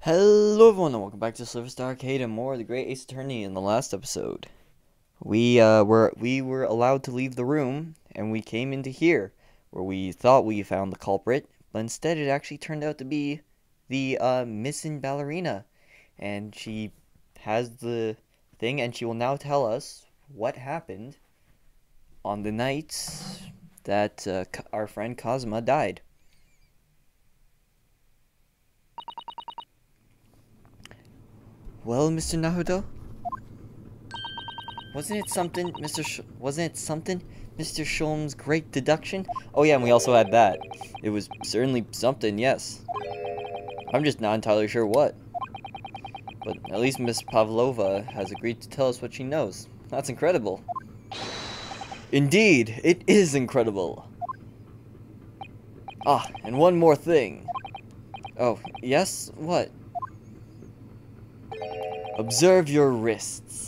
Hello everyone and welcome back to SliverStar Arcade and more of the Great Ace Attorney. In the last episode, we were allowed to leave the room and we came into here where we thought we found the culprit, but instead it actually turned out to be the missing ballerina, and she has the thing and she will now tell us what happened on the night that our friend Cosma died. Well, Mr. Naruto? Wasn't it something, Mr. Shulm's great deduction? Oh yeah, and we also had that. It was certainly something, yes. I'm just not entirely sure what. But at least Miss Pavlova has agreed to tell us what she knows. That's incredible. Indeed, it is incredible. Ah, and one more thing. Oh, yes? What? Observe your wrists.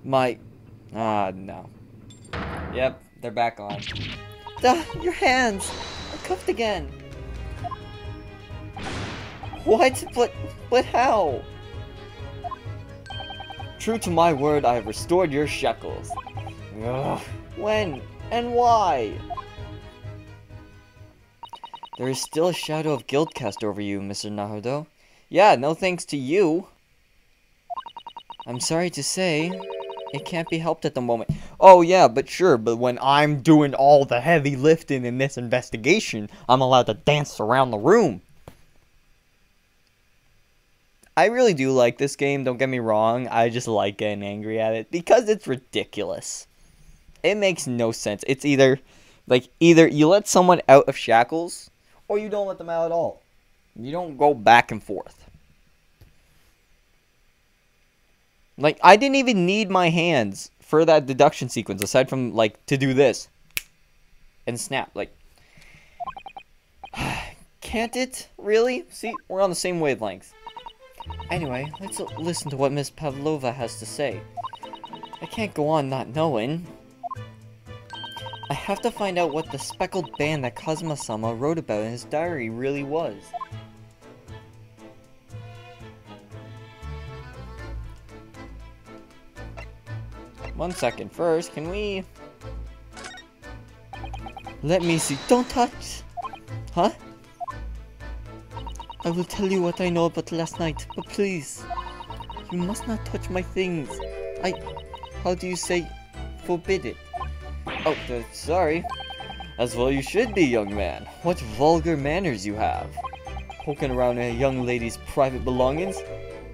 No. Yep, they're back on. Your hands are cuffed again. What? But how? True to my word, I have restored your shackles. Ugh. When? And why? There is still a shadow of guilt cast over you, Mr. Naruto. Yeah, no thanks to you. I'm sorry to say, it can't be helped at the moment. Oh yeah, but when I'm doing all the heavy lifting in this investigation, I'm allowed to dance around the room. I really do like this game, don't get me wrong. I just like getting angry at it because it's ridiculous. It makes no sense. It's either you let someone out of shackles or you don't let them out at all. You don't go back and forth. Like, I didn't even need my hands for that deduction sequence, aside from, to do this. And snap, Can't it? Really? See, we're on the same wavelength. Anyway, let's listen to what Miss Pavlova has to say. I can't go on not knowing. I have to find out what the speckled band that Kazuma-sama wrote about in his diary really was. One second. First, can we... Let me see. Don't touch! Huh? I will tell you what I know about last night, but please, you must not touch my things. How do you say, forbid it? Oh, sorry. As well you should be, young man. What vulgar manners you have. Poking around a young lady's private belongings?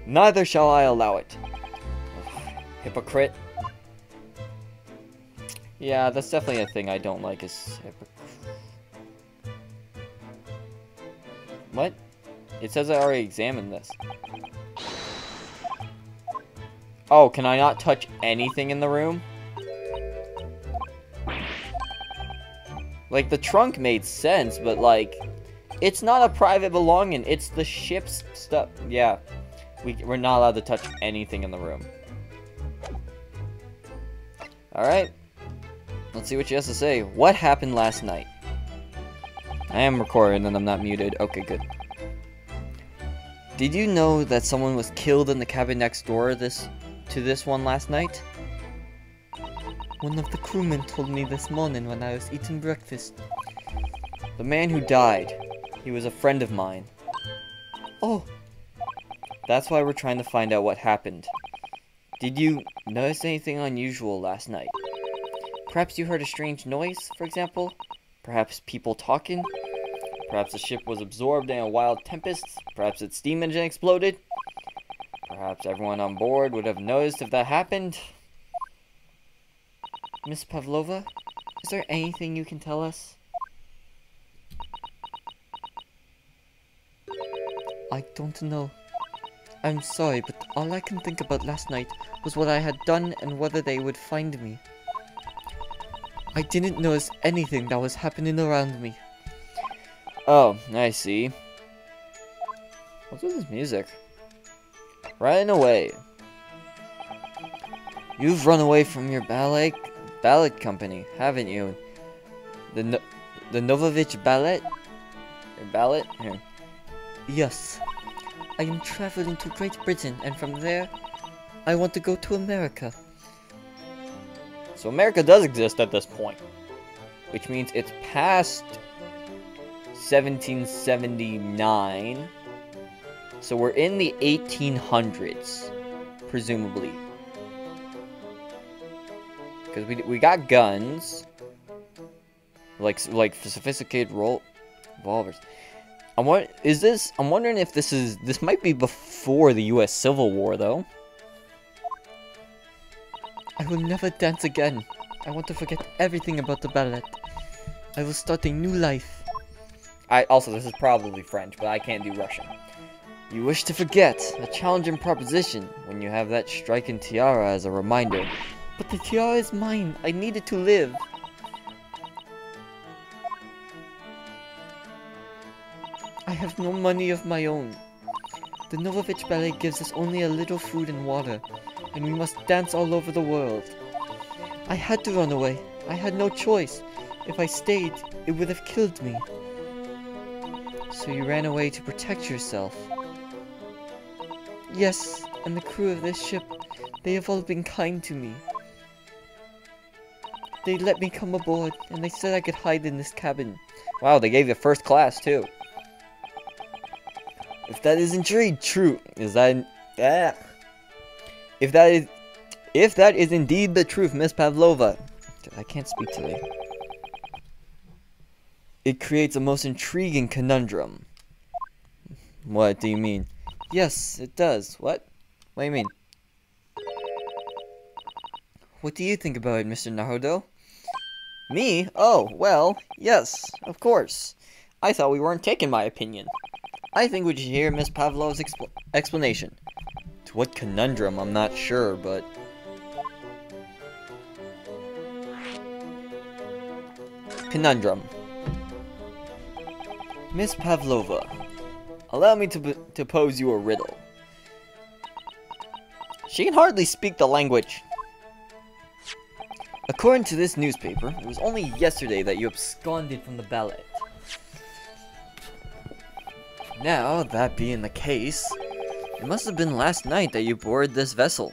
Neither shall I allow it. Hypocrite. Yeah, that's definitely a thing I don't like is What? It says I already examined this. Oh, can I not touch anything in the room? The trunk made sense, but, it's not a private belonging. It's the ship's stuff. Yeah, we're not allowed to touch anything in the room. Alright. Let's see what she has to say. What happened last night? I am recording and I'm not muted. Okay, good. Did you know that someone was killed in the cabin next door to this one last night? One of the crewmen told me this morning when I was eating breakfast. The man who died, he was a friend of mine. Oh. That's why we're trying to find out what happened. Did you notice anything unusual last night? Perhaps you heard a strange noise, for example? Perhaps people talking? Perhaps the ship was absorbed in a wild tempest? Perhaps its steam engine exploded? Perhaps everyone on board would have noticed if that happened? Miss Pavlova, is there anything you can tell us? I don't know. I'm sorry, but all I can think about last night was what I had done and whether they would find me. I didn't notice anything that was happening around me. Oh, I see. What's with this music? Running away. You've run away from your ballet company, haven't you? The Novovich ballet? Your ballet? Here. Yes. I am traveling to Great Britain, and from there, I want to go to America. So America does exist at this point, which means it's past 1779. So we're in the 1800s, presumably. Because we got guns, like sophisticated revolvers. I'm wondering if this might be before the U.S. Civil War, though. I will never dance again. I want to forget everything about the ballet. I will start a new life. Also, this is probably French, but I can't do Russian. You wish to forget a challenging proposition when you have that striking tiara as a reminder. But the tiara is mine. I need it to live. I have no money of my own. The Novovich Ballet gives us only a little food and water, and we must dance all over the world. I had to run away. I had no choice. If I stayed, it would have killed me. So you ran away to protect yourself. Yes, and the crew of this ship, they have all been kind to me. They let me come aboard, and they said I could hide in this cabin. Wow, they gave you first class, too. If that is indeed true, If that is indeed the truth, Miss Pavlova. I can't speak today. It creates a most intriguing conundrum. What do you mean? Yes, it does. What? What do you mean? What do you think about it, Mr. Naruto? Me? Oh, well, yes, of course. I thought we weren't taking my opinion. I think we should hear Miss Pavlova's explanation. To what conundrum, I'm not sure, but... Conundrum. Miss Pavlova, allow me to pose you a riddle. She can hardly speak the language. According to this newspaper, it was only yesterday that you absconded from the ballet. Now, that being the case, it must have been last night that you boarded this vessel.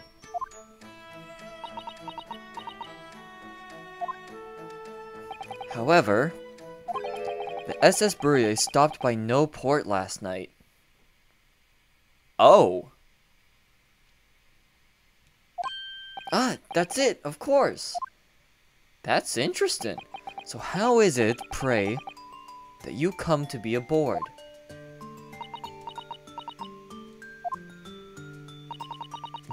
However, the SS Burya stopped by no port last night. Oh. Ah, that's it, of course. That's interesting. So how is it, pray, that you come to be aboard?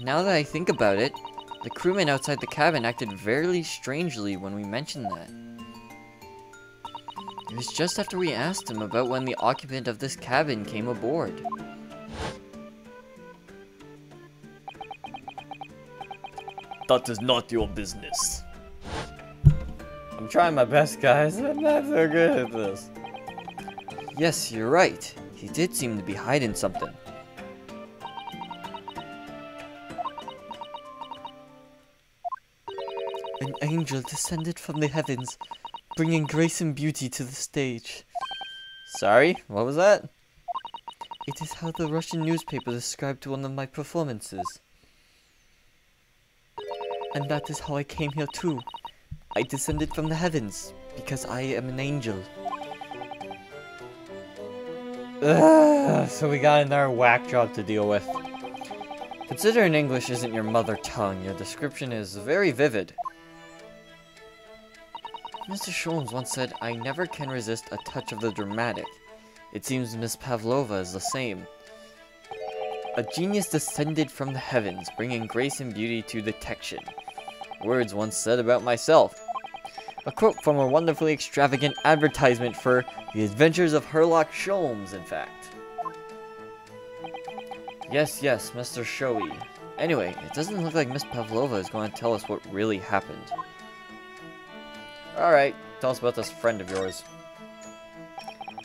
Now that I think about it, the crewman outside the cabin acted very strangely when we mentioned that. It was just after we asked him about when the occupant of this cabin came aboard. That is not your business. I'm trying my best, guys. I'm not so good at this. Yes, you're right. He did seem to be hiding something. An angel descended from the heavens, bringing grace and beauty to the stage. Sorry, what was that? It is how the Russian newspaper described one of my performances. And that is how I came here too. I descended from the heavens, because I am an angel. So we got another whack job to deal with. Considering English isn't your mother tongue, your description is very vivid. Mr. Sholmes once said, I never can resist a touch of the dramatic. It seems Miss Pavlova is the same. A genius descended from the heavens, bringing grace and beauty to detection. Words once said about myself. A quote from a wonderfully extravagant advertisement for The Adventures of Sherlock Sholmes, in fact. Yes, Mr. Showy. Anyway, it doesn't look like Miss Pavlova is going to tell us what really happened. Alright, tell us about this friend of yours.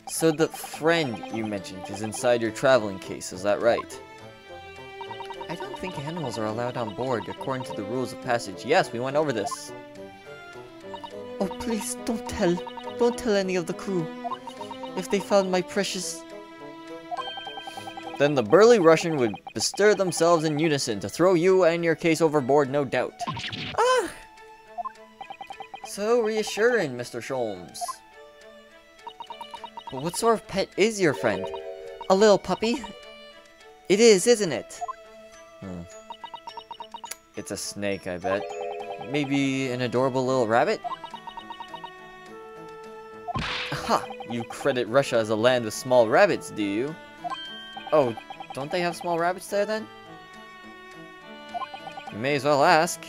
So the friend you mentioned is inside your traveling case, is that right? I don't think animals are allowed on board according to the rules of passage. Yes, we went over this. Oh, please, don't tell any of the crew. If they found my precious... Then the burly Russian would bestir themselves in unison to throw you and your case overboard, no doubt. Ah! So reassuring, Mr. Sholmes. But what sort of pet is your friend? A little puppy? It is, isn't it? It's a snake, I bet. Maybe an adorable little rabbit? Aha! You credit Russia as a land with small rabbits, do you? Oh, don't they have small rabbits there then? You may as well ask.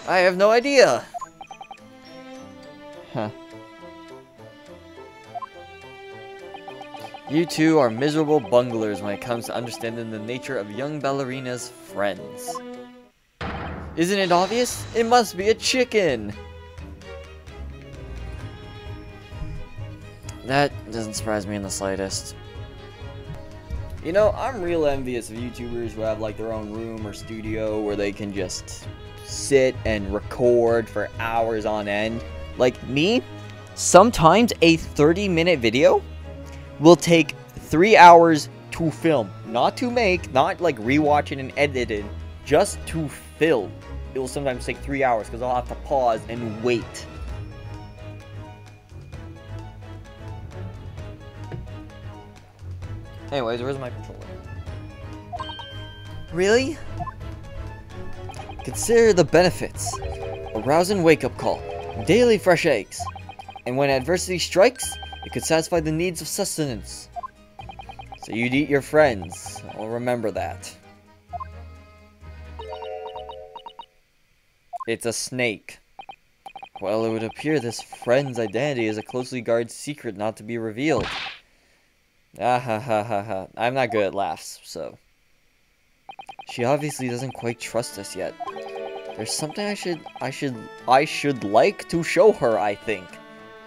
I have no idea! Huh. You two are miserable bunglers when it comes to understanding the nature of young ballerina's friends. Isn't it obvious? It must be a chicken! That doesn't surprise me in the slightest. You know, I'm real envious of YouTubers who have like their own room or studio where they can just sit and record for hours on end. Like me, sometimes a 30-minute video will take 3 hours to film. Not to make, not like rewatching and editing, just to film. It will sometimes take 3 hours because I'll have to pause and wait. Anyways, where's my controller? Really? Consider the benefits. A rousing wake-up call. Daily fresh eggs. And when adversity strikes, it could satisfy the needs of sustenance. So you'd eat your friends. I'll remember that. It's a snake. Well, it would appear this friend's identity is a closely guarded secret not to be revealed. Ah ha ha ha ha. I'm not good at laughs, so. She obviously doesn't quite trust us yet. There's something I should like to show her, I think.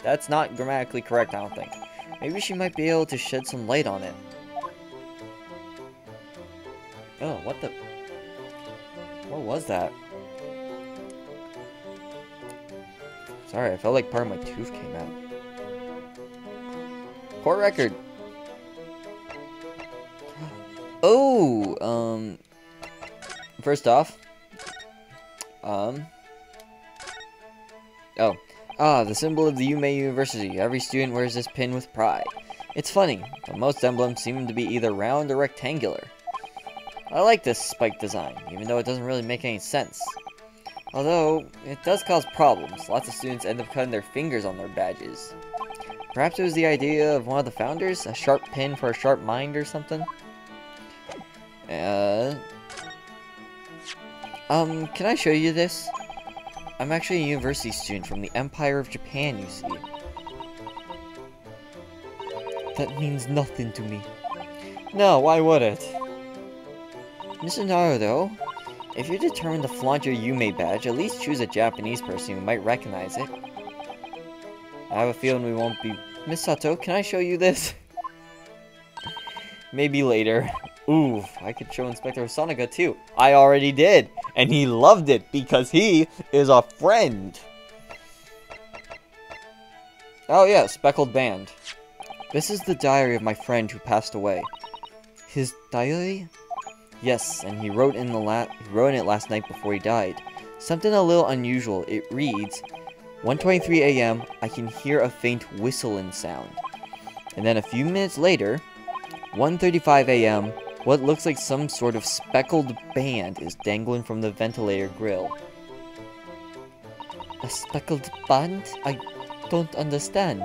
That's not grammatically correct, I don't think. Maybe she might be able to shed some light on it. Oh, what the? What was that? Sorry, I felt like part of my tooth came out. Court record. Oh, first off, the symbol of the Yume University. Every student wears this pin with pride. It's funny, but most emblems seem to be either round or rectangular. I like this spike design, even though it doesn't really make any sense. Although, it does cause problems. Lots of students end up cutting their fingers on their badges. Perhaps it was the idea of one of the founders? A sharp pin for a sharp mind or something? Can I show you this? I'm actually a university student from the Empire of Japan, you see. That means nothing to me. No, why would it? Mr. Naruto, if you're determined to flaunt your Yume badge, at least choose a Japanese person who might recognize it. I have a feeling we won't be... Miss Sato, can I show you this? Maybe later. Ooh, I could show Inspector Hosonaga too. I already did. And he loved it because he is a friend. Oh yeah, speckled band. This is the diary of my friend who passed away. His diary? Yes, and he wrote in it last night before he died. Something a little unusual. It reads, 1:23 a.m. I can hear a faint whistling sound. And then a few minutes later, 1:35 a.m. What looks like some sort of speckled band is dangling from the ventilator grill. A speckled band? I don't understand.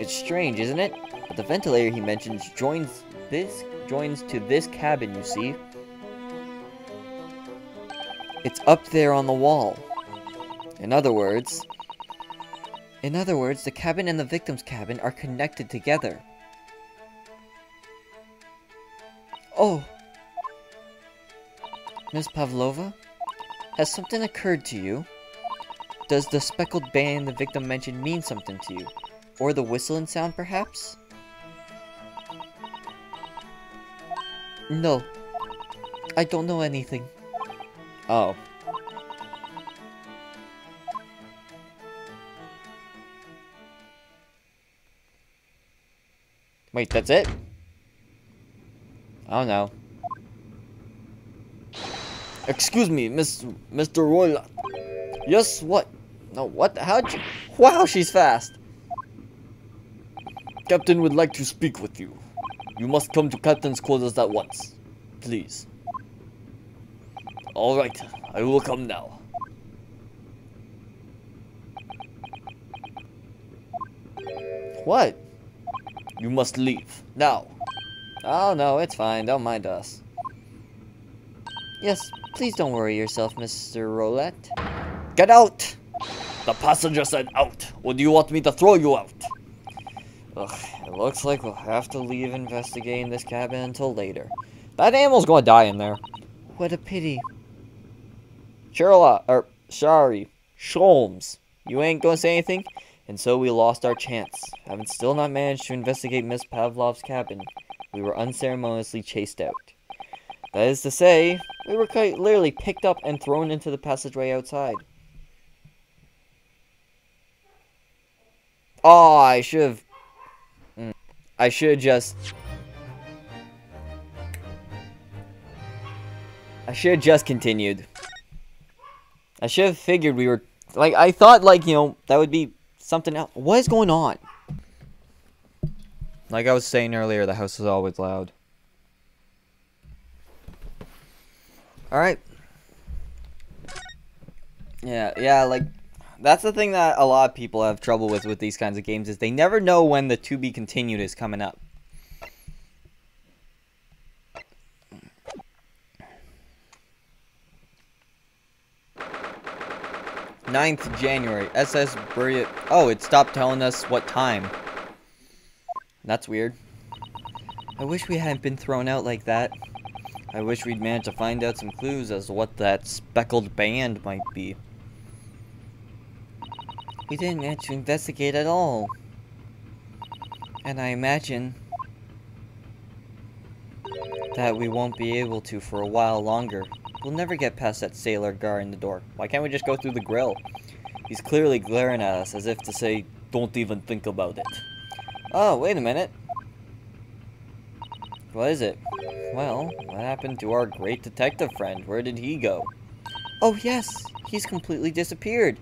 It's strange, isn't it? But the ventilator he mentions joins to this cabin, you see. It's up there on the wall. In other words, the cabin and the victim's cabin are connected together. Oh! Miss Pavlova? Has something occurred to you? Does the speckled band the victim mentioned mean something to you? Or the whistling sound, perhaps? No. I don't know anything. Oh. Wait, that's it? I don't know. Excuse me, Mr. Royla. Yes, what? No, what? How'd you... Wow, she's fast. Captain would like to speak with you. You must come to Captain's quarters at once. Please. Alright, I will come now. What? You must leave, now. Oh no, it's fine, don't mind us. Yes, please don't worry yourself, Mr. Roulette. Get out! The passenger said out, or do you want me to throw you out? Ugh, it looks like we'll have to leave investigating this cabin until later. That animal's gonna die in there. What a pity. Sorry, Sholmes, you ain't gonna say anything? And so we lost our chance. Having still not managed to investigate Miss Pavlov's cabin, we were unceremoniously chased out. That is to say, we were quite literally picked up and thrown into the passageway outside. Oh, I should have just continued. I should have figured we were, like, I thought, like, you know, that would be something else. What is going on? Like I was saying earlier, the house is always loud. Alright. Yeah, like, that's the thing that a lot of people have trouble with these kinds of games, is they never know when the to be continued is coming up. 9th January, SS Buriat. Oh, it stopped telling us what time. That's weird. I wish we hadn't been thrown out like that. I wish we'd managed to find out some clues as to what that speckled band might be. We didn't manage to investigate at all. And I imagine that we won't be able to for a while longer. We'll never get past that sailor guarding the door. Why can't we just go through the grill? He's clearly glaring at us as if to say, don't even think about it. Oh, wait a minute. What is it? Well, what happened to our great detective friend? Where did he go? Oh yes, he's completely disappeared.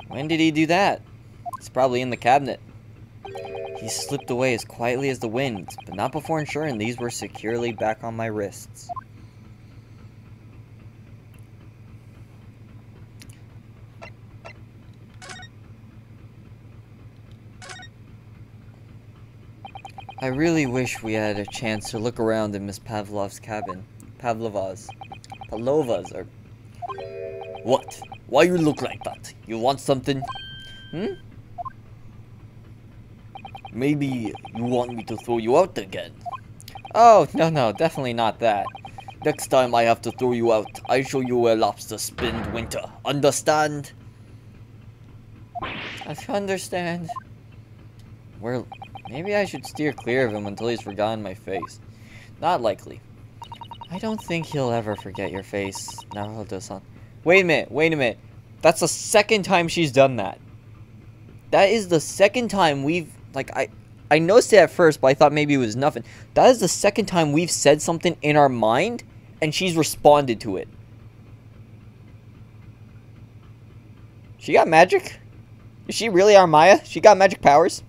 When did he do that? It's probably in the cabinet. He slipped away as quietly as the wind, but not before ensuring these were securely back on my wrists. I really wish we had a chance to look around in Miss Pavlov's cabin. Pavlovas, or... What? Why you look like that? You want something? Maybe you want me to throw you out again? Oh, no, definitely not that. Next time I have to throw you out, I show you where lobsters spend winter. Understand? I understand. Well, maybe I should steer clear of him until he's forgotten my face. Not likely. I don't think he'll ever forget your face. Naruto-san. Wait a minute. That's the second time she's done that. That is the second time we've... Like, I noticed it at first, but I thought maybe it was nothing. That is the second time we've said something in our mind, and she's responded to it. She got magic? Is she really our Maya? She got magic powers?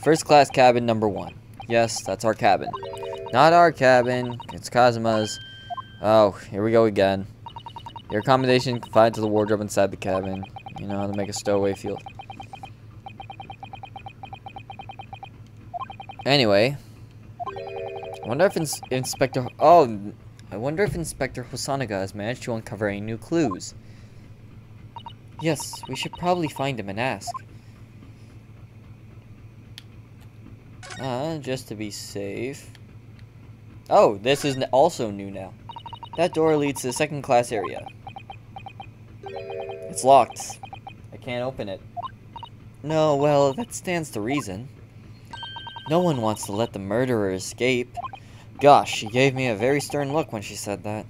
First class cabin number 1. Yes, that's our cabin. Not our cabin. It's Kazuma's. Oh, here we go again. Your accommodation confined to the wardrobe inside the cabin. You know how to make a stowaway field. Anyway. I wonder if Inspector Hosonaga has managed to uncover any new clues. Yes, we should probably find him and ask. Just to be safe. Oh, this is also new now. That door leads to the second class area. It's locked. I can't open it. No, well, that stands to reason. No one wants to let the murderer escape. Gosh, she gave me a very stern look when she said that.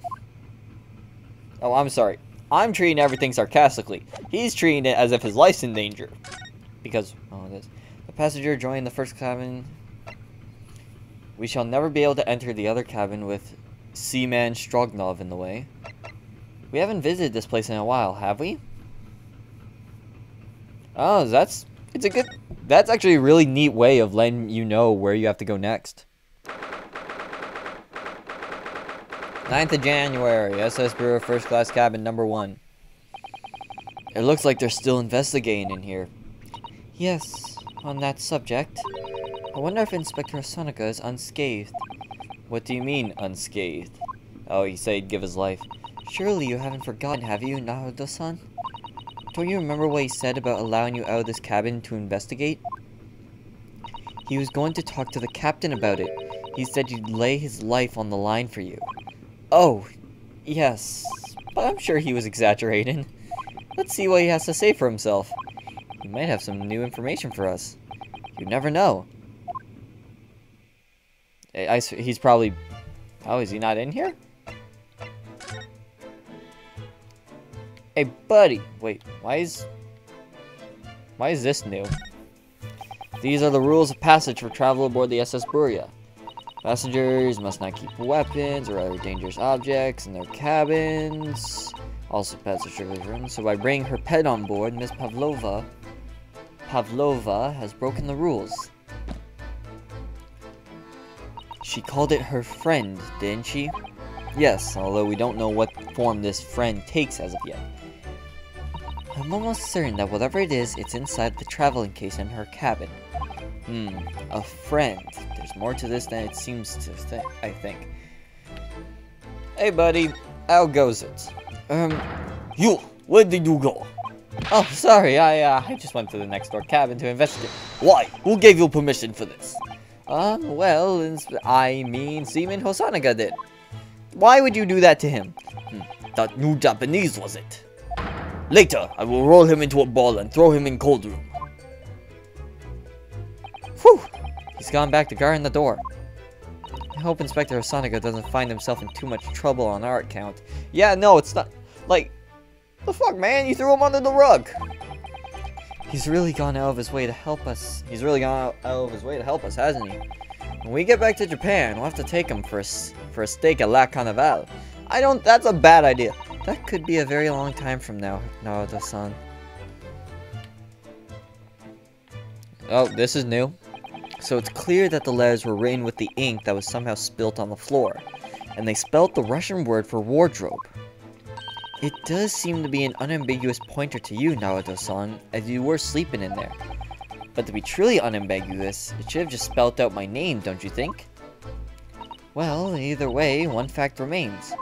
Oh, I'm sorry. I'm treating everything sarcastically. He's treating it as if his life's in danger. because, oh, this. The passenger joined the first cabin. We shall never be able to enter the other cabin with Seaman Stroganov in the way. We haven't visited this place in a while, have we? Oh, that's actually a really neat way of letting you know where you have to go next. 9th of January, SS Brewer First Class Cabin number 1. It looks like they're still investigating in here. Yes, on that subject. I wonder if Inspector Hosonaga is unscathed. What do you mean, unscathed? Oh, he said he'd give his life. Surely you haven't forgotten, have you, Naruto-san? Don't you remember what he said about allowing you out of this cabin to investigate? He was going to talk to the captain about it. He said he'd lay his life on the line for you. Oh, yes, but I'm sure he was exaggerating. Let's see what he has to say for himself. He might have some new information for us. You never know. He's probably... Oh, is he not in here? Hey, buddy. Wait, why is this new? These are the rules of passage for travel aboard the SS Buria. Passengers must not keep weapons or other dangerous objects in their cabins. Also, pets are strictly forbidden. So by bringing her pet on board, Miss Pavlova has broken the rules. She called it her friend, didn't she? Yes, although we don't know what form this friend takes as of yet. I'm almost certain that whatever it is, it's inside the traveling case in her cabin. A friend. There's more to this than it seems to I think. Hey buddy, how goes it? You, where did you go? Oh, sorry, I just went to the next door cabin to investigate. Why? Who gave you permission for this? Well, I mean, Seaman Hosonaga did. Why would you do that to him? That new Japanese, was it? Later, I will roll him into a ball and throw him in cold room. Whew! He's gone back to guarding the door. I hope Inspector Hosonaga doesn't find himself in too much trouble on our account. Yeah, no, it's not... Like... The fuck, man? You threw him under the rug! He's really gone out of his way to help us. He's really gone out of his way to help us, hasn't he? When we get back to Japan, we'll have to take him for a steak at La Carnival. That's a bad idea. That could be a very long time from now, Naruto-san. Oh, this is new. So it's clear that the letters were written with the ink that was somehow spilt on the floor. And they spelled the Russian word for wardrobe. It does seem to be an unambiguous pointer to you, Naruto-san, as you were sleeping in there. But to be truly unambiguous, it should have just spelled out my name, don't you think? Well, either way, one fact remains.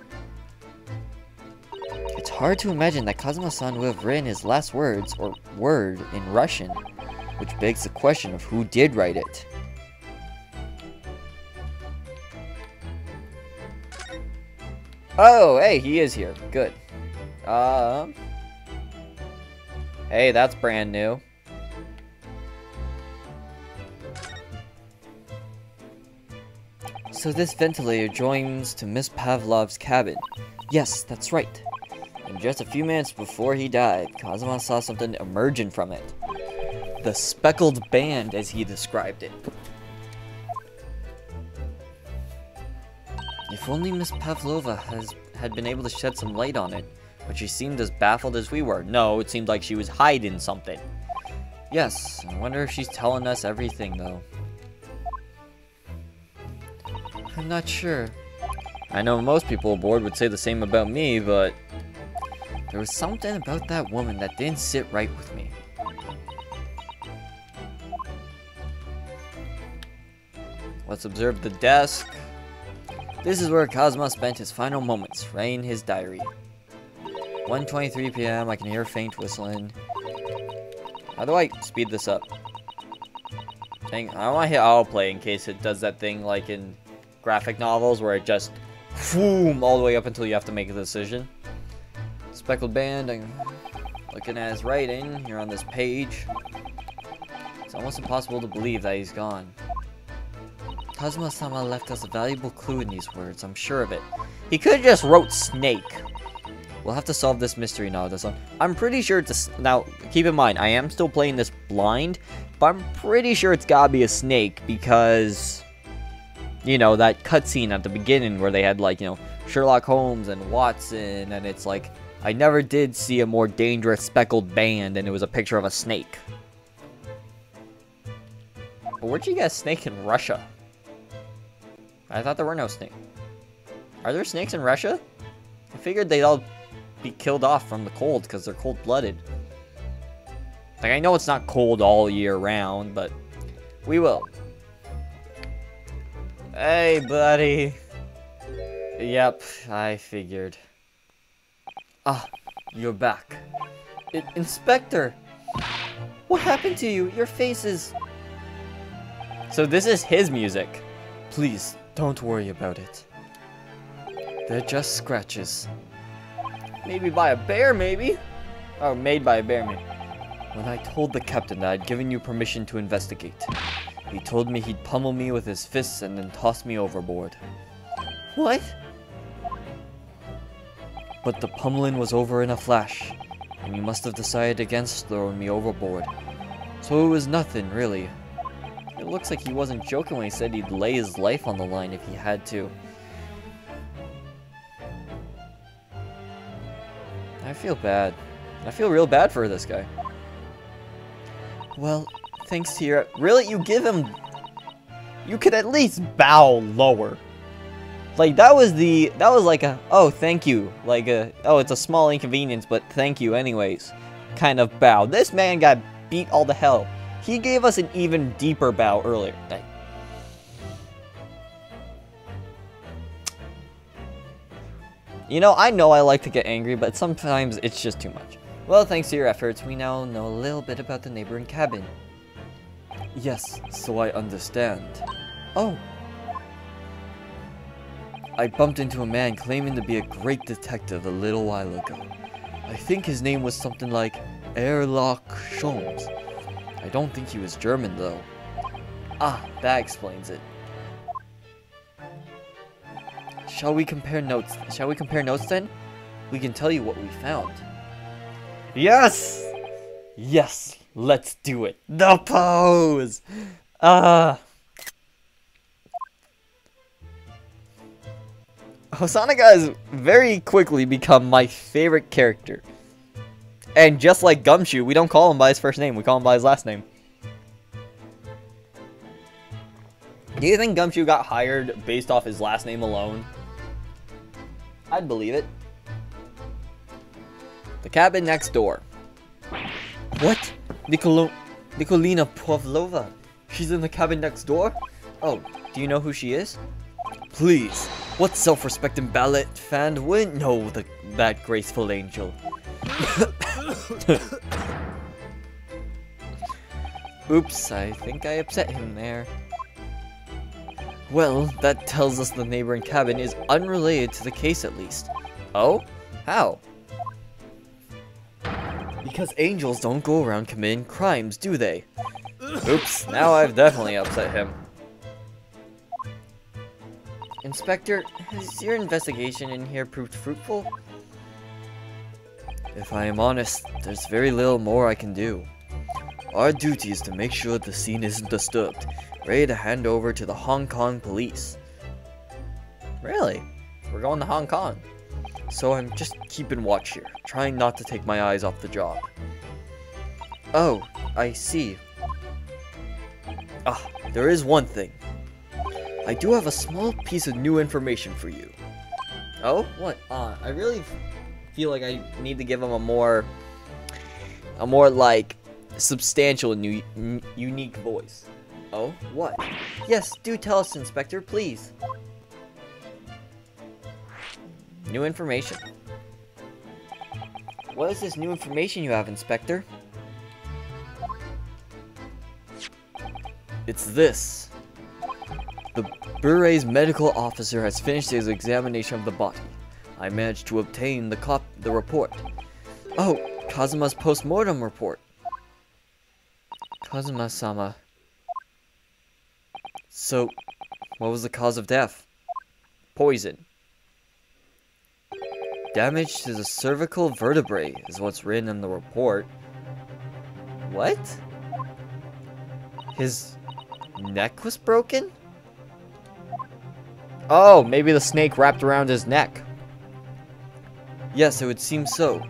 It's hard to imagine that Kazuma-san would have written his last words, or word, in Russian, which begs the question of who did write it. Oh, hey, he is here. Good. Hey, that's brand new. So this ventilator joins to Miss Pavlov's cabin. Yes, that's right. And just a few minutes before he died, Kazuma saw something emerging from it. The speckled band, as he described it. If only Miss Pavlova had been able to shed some light on it, but she seemed as baffled as we were. No, it seemed like she was hiding something. Yes, I wonder if she's telling us everything, though. I'm not sure. I know most people aboard would say the same about me, but there was something about that woman that didn't sit right with me. Let's observe the desk. This is where Kazuma spent his final moments, writing his diary. 1:23 p.m. I can hear faint whistling. How do I speed this up? Dang, I want to hit autoplay in case it does that thing like in graphic novels where it just boom all the way up until you have to make a decision. Speckled band. I'm looking at his writing here on this page. It's almost impossible to believe that he's gone. Kazuma-sama left us a valuable clue in these words, I'm sure of it. He could have just wrote snake. We'll have to solve this mystery now, I'm pretty sure now, keep in mind, I am still playing this blind, but I'm pretty sure it's gotta be a snake because, you know, that cutscene at the beginning where they had, like, you know, Sherlock Holmes and Watson, and it's like, I never did see a more dangerous speckled band, and it was a picture of a snake. But where'd you get a snake in Russia? I thought there were no snakes. Are there snakes in Russia? I figured they'd all be killed off from the cold because they're cold-blooded. Like, I know it's not cold all year round, but we will. Hey, buddy. Yep, I figured. Ah, you're back. Inspector! What happened to you? Your face is... So this is his music. Please, don't worry about it. They're just scratches. Maybe by a bear, maybe? Oh, made by a bear, maybe. When I told the captain that I'd given you permission to investigate, he told me he'd pummel me with his fists and then toss me overboard. What? But the pummeling was over in a flash, and he must have decided against throwing me overboard. So it was nothing, really. It looks like he wasn't joking when he said he'd lay his life on the line if he had to. I feel bad. I feel real bad for this guy. Well, thanks to your... Really? You give him... You could at least bow lower. Like, that was like a... Oh, thank you. Like a... Oh, it's a small inconvenience, but thank you anyways. Kind of bow. This man got beat all to hell. He gave us an even deeper bow earlier. You know I like to get angry, but sometimes it's just too much. Well, thanks to your efforts, we now know a little bit about the neighboring cabin. Yes, so I understand. Oh. I bumped into a man claiming to be a great detective a little while ago. I think his name was something like Sherlock Holmes. I don't think he was German, though. Ah, that explains it. Shall we compare notes? Shall we compare notes then? We can tell you what we found. Yes! Yes! Let's do it! The pose! Hosonaga has very quickly become my favorite character. And just like Gumshoe, we don't call him by his first name, we call him by his last name. Do you think Gumshoe got hired based off his last name alone? I'd believe it. The cabin next door. What? Nikolina Pavlova. She's in the cabin next door? Oh, do you know who she is? Please, what self-respecting ballet fan wouldn't know that graceful angel? Oops, I think I upset him there. Well, that tells us the neighboring cabin is unrelated to the case at least. Oh? How? Because angels don't go around committing crimes, do they? Oops, now I've definitely upset him. Inspector, has your investigation in here proved fruitful? If I am honest, there's very little more I can do. Our duty is to make sure the scene isn't disturbed, ready to hand over to the Hong Kong police. Really? We're going to Hong Kong. So I'm just keeping watch here, trying not to take my eyes off the job. Oh, I see. Ah, there is one thing. I do have a small piece of new information for you. Oh? What? I really feel like I need to give him a more like substantial and unique voice. Oh? What? Yes, do tell us, Inspector, please. New information. What is this new information you have, Inspector? It's this. The Bureau's medical officer has finished his examination of the body. I managed to obtain the report. Oh, Kazuma's postmortem report. Kazuma-sama. So, what was the cause of death? Poison. Damage to the cervical vertebrae is what's written in the report. What? His neck was broken? Oh, maybe the snake wrapped around his neck. Yes, it would seem so.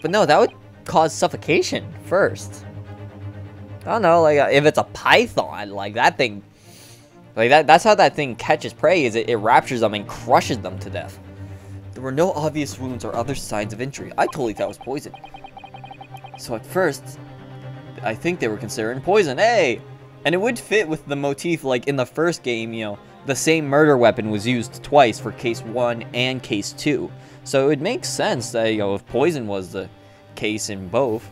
But no, that would cause suffocation first. I don't know, like, if it's a python, like, that thing... Like, that's how that thing catches prey, is it raptures them and crushes them to death. There were no obvious wounds or other signs of injury. I totally thought it was poison. So at first, I think they were considering poison. Hey! And it would fit with the motif, like, in the first game, you know, the same murder weapon was used twice for case 1 and case 2. So it would make sense that, you know, if poison was the case in both.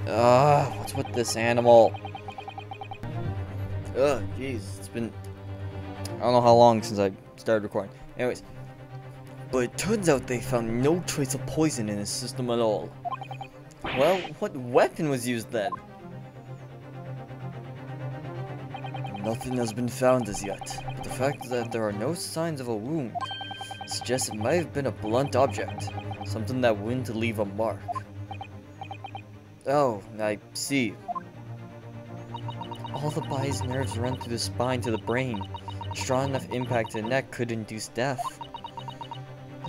What's with this animal? Jeez, it's been... I don't know how long since I started recording. Anyways. But it turns out they found no trace of poison in his system at all. Well, what weapon was used then? Nothing has been found as yet, but the fact that there are no signs of a wound suggests it might have been a blunt object, something that wouldn't leave a mark. Oh, I see. All the body's nerves run through the spine to the brain. A strong enough impact to the neck could induce death.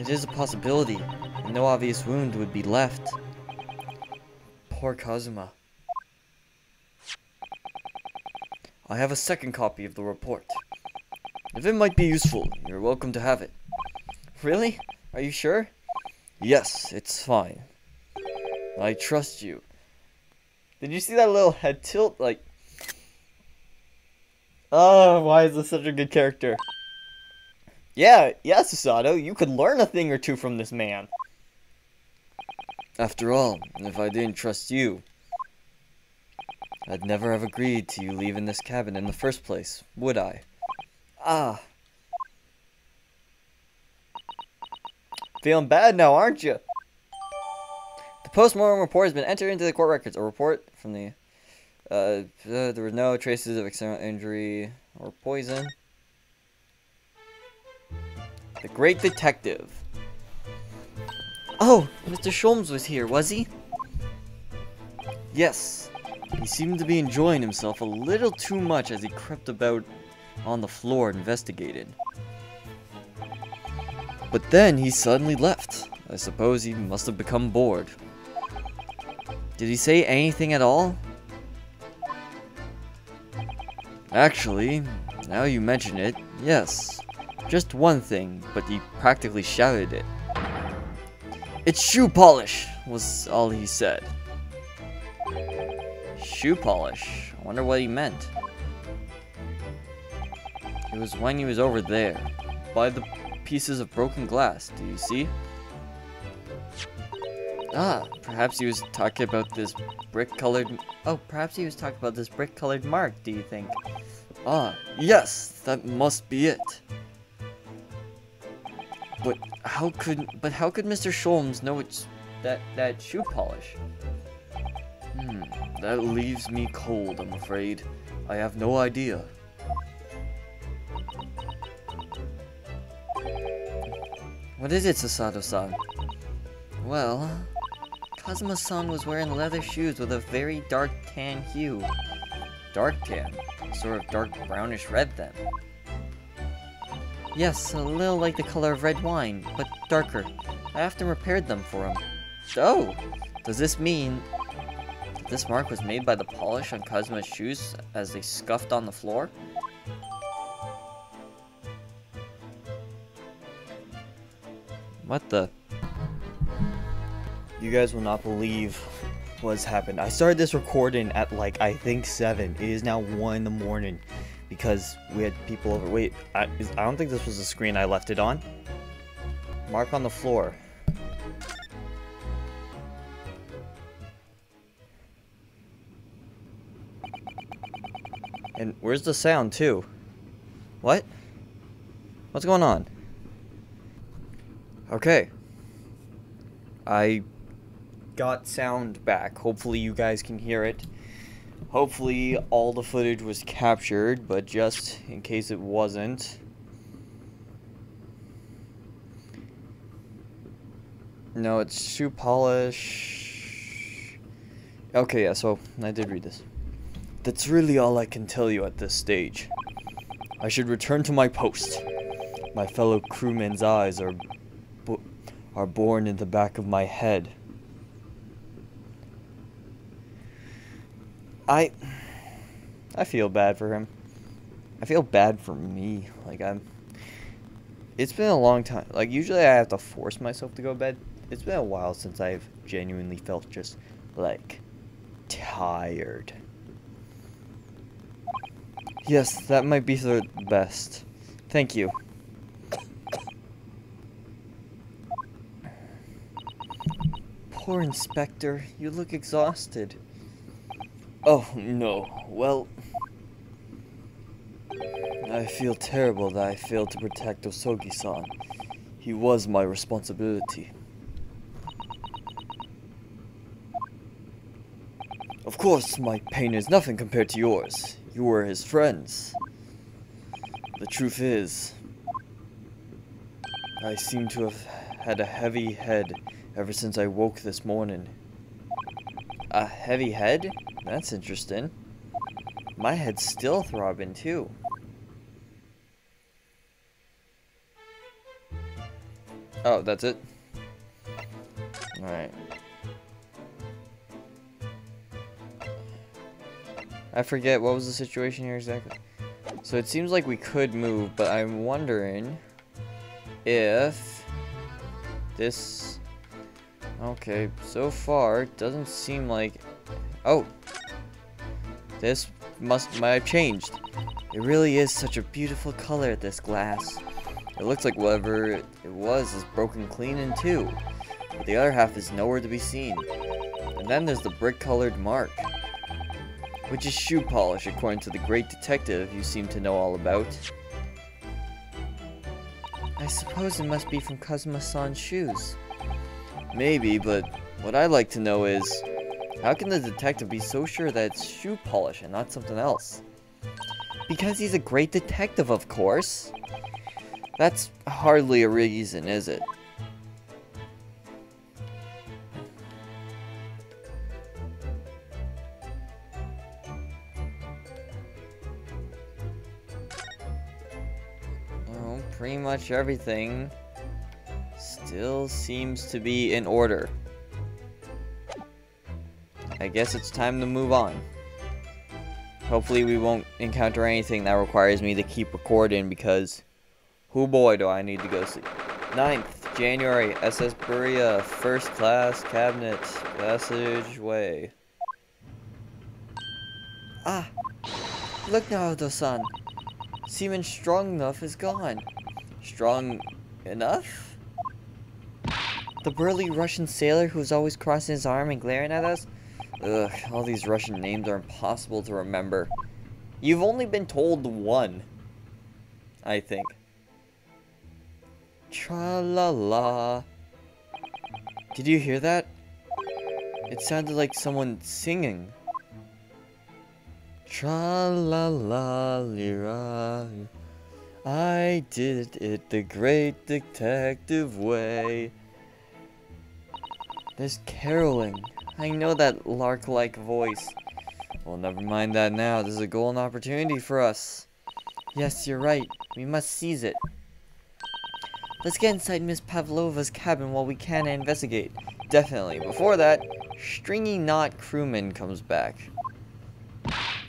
It is a possibility, and no obvious wound would be left. Poor Kazuma. I have a second copy of the report. If it might be useful, you're welcome to have it. Really? Are you sure? Yes, it's fine. I trust you. Did you see that little head tilt? Like... Oh, why is this such a good character? Yeah, Susato, you could learn a thing or two from this man. After all, if I didn't trust you, I'd never have agreed to you leaving this cabin in the first place, would I? Ah. Feeling bad now, aren't you? The postmortem report has been entered into the court records. A report from the... there were no traces of external injury or poison. The Great Detective. Oh, Mr. Sholmes was here, was he? Yes. He seemed to be enjoying himself a little too much as he crept about on the floor and investigated. But then he suddenly left. I suppose he must have become bored. Did he say anything at all? Actually, now you mention it, yes. Just one thing, but he practically shouted it. It's shoe polish, was all he said. Shoe polish? I wonder what he meant. It was when he was over there, by the pieces of broken glass, do you see? Ah, perhaps he was talking about this brick-colored... Oh, perhaps he was talking about this brick-colored mark, do you think? Ah, yes, that must be it. But how could Mr. Sholmes know it's that shoe polish? That leaves me cold, I'm afraid. I have no idea. What is it, Sasato-san? Well, Kazuma-san was wearing leather shoes with a very dark tan hue. Dark tan? Sort of dark brownish red then. Yes, a little like the color of red wine, but darker. I often repaired them for him. Oh! Does this mean that this mark was made by the polish on Kazuma's shoes as they scuffed on the floor? What the? You guys will not believe what's happened. I started this recording at like, I think 7. It is now 1 in the morning because we had people over. Wait, I don't think this was the screen I left it on. Mark on the floor. And where's the sound too? What? What's going on? Okay. I got sound back. Hopefully you guys can hear it. Hopefully all the footage was captured, but just in case it wasn't. No, it's shoe polish. Okay, yeah, so I did read this. That's really all I can tell you at this stage. I should return to my post. My fellow crewmen's eyes are born in the back of my head. I feel bad for him. I feel bad for me. Like, it's been a long time. Like, usually I have to force myself to go to bed. It's been a while since I've genuinely felt just, like, tired. Yes, that might be the best. Thank you. Poor Inspector, you look exhausted. Oh, no. Well, I feel terrible that I failed to protect Osogi-san. He was my responsibility. Of course, my pain is nothing compared to yours. You were his friends. The truth is, I seem to have had a heavy head ever since I woke this morning. A heavy head? That's interesting. My head's still throbbing too. Oh, that's it? Alright. I forget, what was the situation here exactly? So it seems like we could move, but I'm wondering if this... Okay, so far, it doesn't seem like... Oh! This might have changed. It really is such a beautiful color, this glass. It looks like whatever it was is broken clean in two, but the other half is nowhere to be seen. And then there's the brick-colored mark, which is shoe polish, according to the great detective you seem to know all about. I suppose it must be from Kazuma-san's shoes. Maybe, but what I'd like to know is, how can the detective be so sure that it's shoe polish and not something else? Because he's a great detective, of course. That's hardly a reason, is it? Well, pretty much everything still seems to be in order. I guess it's time to move on. Hopefully we won't encounter anything that requires me to keep recording, because oh boy do I need to go see. 9th January, SS Beria, first class cabinet, passageway. Ah, look now, Naruto-san. Seaman strong enough is gone. Strong enough? The burly Russian sailor who's always crossing his arm and glaring at us? Ugh, all these Russian names are impossible to remember. You've only been told one, I think. Tra-la-la. Did you hear that? It sounded like someone singing. Tra-la-la-li-ra. I did it the great detective way. There's caroling. I know that lark-like voice. Well, never mind that now. This is a golden opportunity for us. Yes, you're right. We must seize it. Let's get inside Miss Pavlova's cabin while we can and investigate. Definitely. Before that, Stringy Knot Crewman comes back.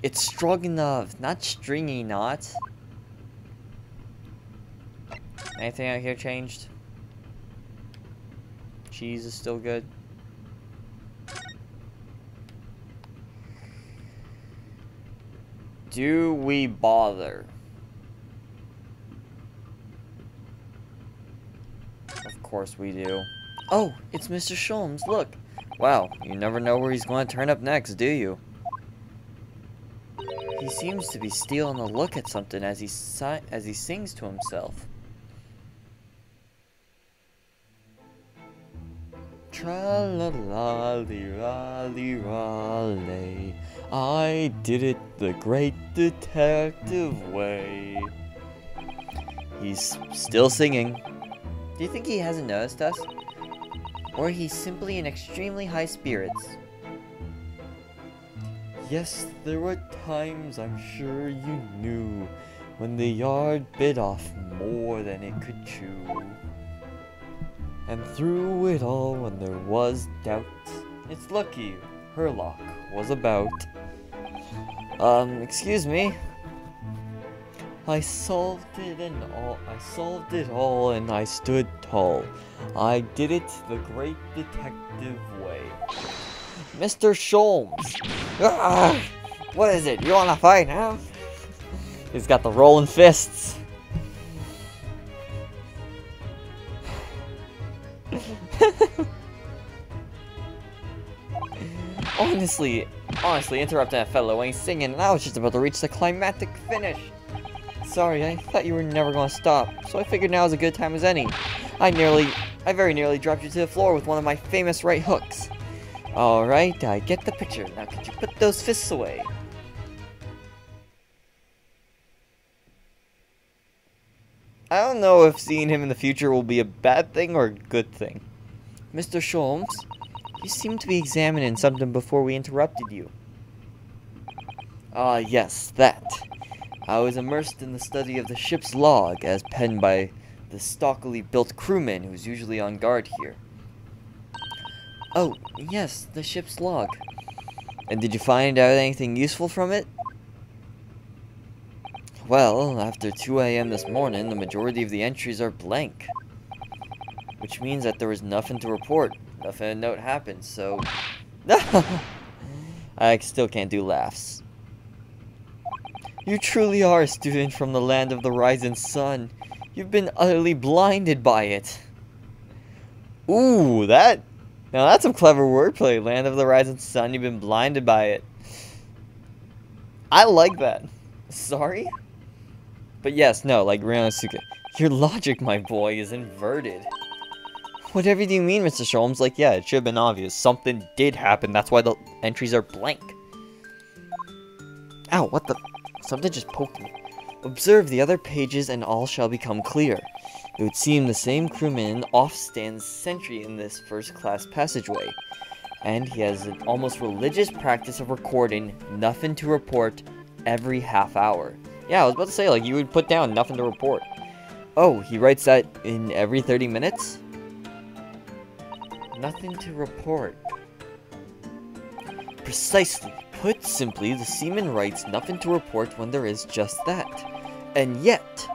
It's Stroganov, not Stringy Knot. Anything out here changed? Cheese is still good. Do we bother? Of course we do. Oh, it's Mr. Sholmes, look. Wow, you never know where he's going to turn up next, do you? He seems to be stealing a look at something as he sings to himself. Tra-la-la-li-ra-li-ra-lay. I did it the great detective way. He's still singing. Do you think he hasn't noticed us? Or he's simply in extremely high spirits? Yes, there were times I'm sure you knew when the yard bit off more than it could chew. And through it all, when there was doubt, it's lucky her lock was about. Excuse me. I solved it all, and I stood tall. I did it the great detective way. Mr. Sholmes! Ah, what is it? You wanna fight, huh? He's got the rolling fists. Honestly, interrupting that fellow when he's singing, and I was just about to reach the climactic finish. Sorry, I thought you were never gonna stop, so I figured now is a good time as any. I very nearly dropped you to the floor with one of my famous right hooks. Alright, I get the picture. Now could you put those fists away? I don't know if seeing him in the future will be a bad thing or a good thing. Mr. Sholmes, you seem to be examining something before we interrupted you. Ah, yes, that. I was immersed in the study of the ship's log as penned by the stockily built crewman who's usually on guard here. Oh, yes, the ship's log. And did you find out anything useful from it? Well, after 2 a.m. this morning, the majority of the entries are blank. Which means that there was nothing to report. Nothing to note happened, so... I still can't do laughs. You truly are a student from the land of the rising sun. You've been utterly blinded by it. Ooh, now that's some clever wordplay. Land of the rising sun, you've been blinded by it. I like that. Sorry? But yes, no, like Ryanosuke. Your logic, my boy, is inverted. Whatever do you mean, Mr. Sholmes? Like, yeah, it should have been obvious. Something did happen, that's why the entries are blank. Ow, what the... Something just poked me. Observe the other pages and all shall become clear. It would seem the same crewman oft stands sentry in this first-class passageway. And he has an almost religious practice of recording nothing to report every half hour. Yeah, I was about to say, like, you would put down nothing to report. Oh, he writes that in every 30 minutes? Nothing to report. Precisely. Put simply, the seaman writes nothing to report when there is just that. And yet,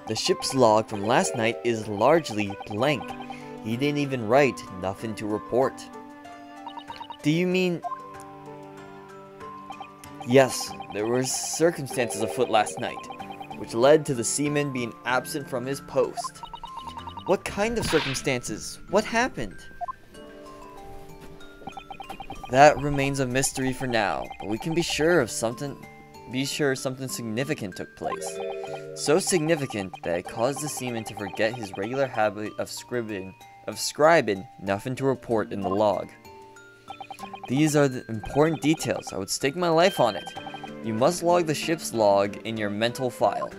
the ship's log from last night is largely blank. He didn't even write nothing to report. Do you mean... Yes, there were circumstances afoot last night, which led to the seaman being absent from his post. What kind of circumstances? What happened? That remains a mystery for now, but we can be sure something significant took place. So significant that it caused the seaman to forget his regular habit of scribing nothing to report in the log. These are the important details. I would stake my life on it. You must log the ship's log in your mental file.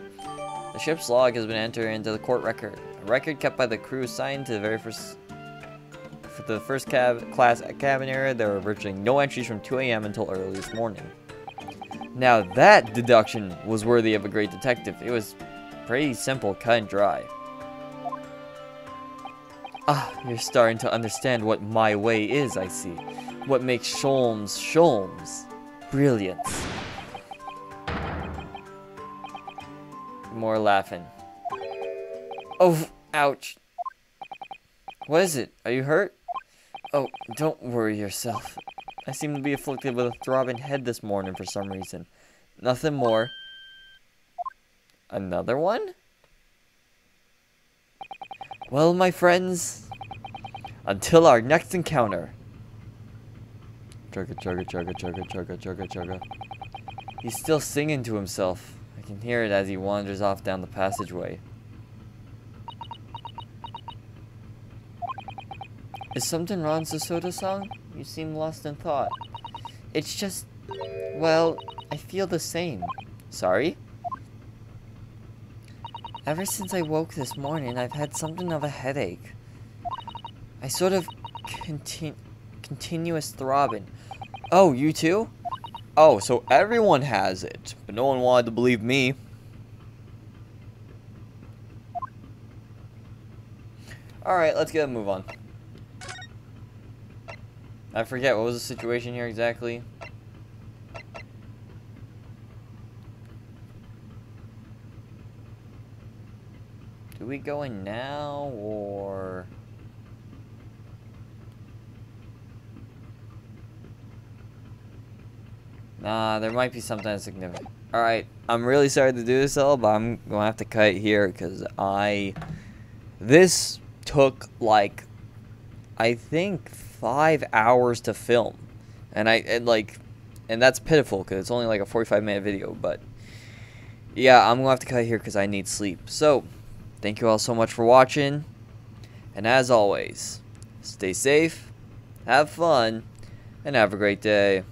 The ship's log has been entered into the court record. A record kept by the crew assigned to the first class cabin area. There were virtually no entries from 2 a.m. until early this morning. Now that deduction was worthy of a great detective. It was pretty simple, cut and dry. Ah, you're starting to understand what my way is, I see. What makes Sholmes Sholmes. Brilliance. More laughing. Oh, ouch. What is it? Are you hurt? Oh, don't worry yourself. I seem to be afflicted with a throbbing head this morning for some reason. Nothing more. Another one? Well, my friends, until our next encounter. Chugga, chugga, chugga, chugga, chugga, chugga, chugga. He's still singing to himself. I can hear it as he wanders off down the passageway. Is something wrong, Sosoda-san? You seem lost in thought. It's just... well, I feel the same. Sorry? Ever since I woke this morning, I've had something of a headache. I sort of continuous throbbing. Oh, you too? Oh, so everyone has it, but no one wanted to believe me. Alright, let's get a move on. I forget, what was the situation here exactly? Do we go in now, or... Nah, there might be something significant. Alright, I'm really sorry to do this all, but I'm gonna have to cut it here, because this took, like, I think 5 hours to film. And that's pitiful, because it's only like a 45-minute video, but... Yeah, I'm gonna have to cut it here, because I need sleep. So, thank you all so much for watching, and as always, stay safe, have fun, and have a great day.